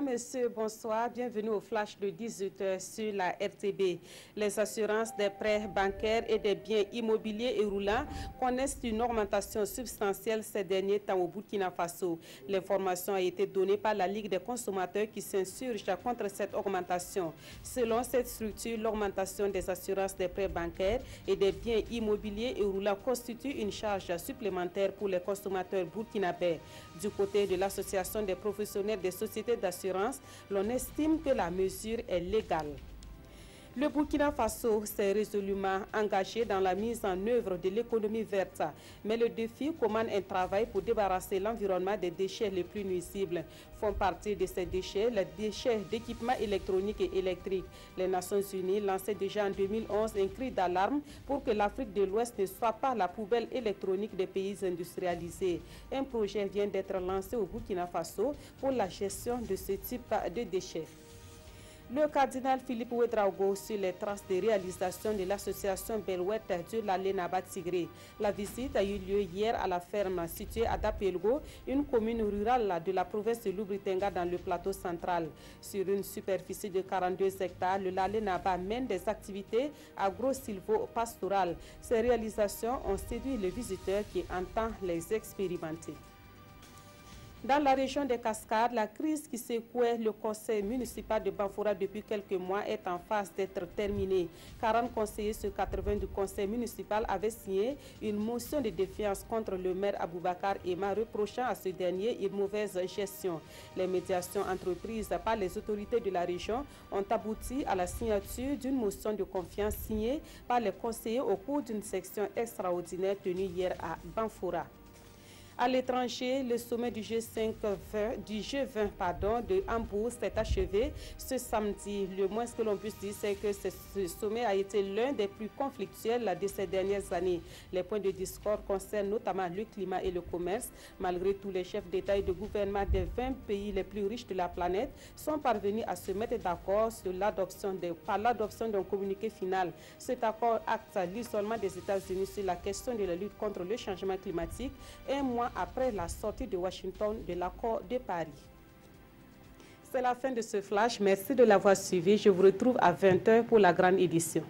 messieurs, bonsoir. Bienvenue au flash de 18h sur la RTB. Les assurances des prêts bancaires et des biens immobiliers et roulants connaissent une augmentation substantielle ces derniers temps au Burkina Faso. L'information a été donnée par la Ligue des consommateurs qui s'insurge contre cette augmentation. Selon cette structure, l'augmentation des assurances des prêts bancaires et des biens immobiliers et roulants constitue une charge supplémentaire pour les consommateurs burkinabés. Du côté de l'Association des professionnels des sociétés d'assurance, l'on estime que la mesure est légale. Le Burkina Faso s'est résolument engagé dans la mise en œuvre de l'économie verte. Mais le défi commande un travail pour débarrasser l'environnement des déchets les plus nuisibles. Font partie de ces déchets les déchets d'équipements électroniques et électriques. Les Nations Unies lançaient déjà en 2011 un cri d'alarme pour que l'Afrique de l'Ouest ne soit pas la poubelle électronique des pays industrialisés. Un projet vient d'être lancé au Burkina Faso pour la gestion de ce type de déchets. Le cardinal Philippe Ouédraogo sur les traces de réalisation de l'association Belouette de la Lénaba Tigré. La visite a eu lieu hier à la ferme située à Dapelgo, une commune rurale de la province de Loubritenga dans le plateau central. Sur une superficie de 42 hectares, le Lénaba mène des activités agro-silvo-pastorales. Ces réalisations ont séduit le visiteur qui entend les expérimenter. Dans la région des Cascades, la crise qui secouait le conseil municipal de Banfora depuis quelques mois est en phase d'être terminée. 40 conseillers sur 80 du conseil municipal avaient signé une motion de défiance contre le maire Aboubakar Ema, reprochant à ce dernier une mauvaise gestion. Les médiations entreprises par les autorités de la région ont abouti à la signature d'une motion de confiance signée par les conseillers au cours d'une section extraordinaire tenue hier à Banfora. À l'étranger, le sommet du G20 de Hambourg s'est achevé ce samedi. Le moins que l'on puisse dire, c'est que ce sommet a été l'un des plus conflictuels de ces dernières années. Les points de discorde concernent notamment le climat et le commerce. Malgré tout, les chefs d'État et de gouvernement des 20 pays les plus riches de la planète sont parvenus à se mettre d'accord par l'adoption d'un communiqué final. Cet accord acte l'isolement des États-Unis sur la question de la lutte contre le changement climatique, un mois après la sortie de Washington de l'accord de Paris. C'est la fin de ce flash. Merci de l'avoir suivi. Je vous retrouve à 20h pour la grande édition.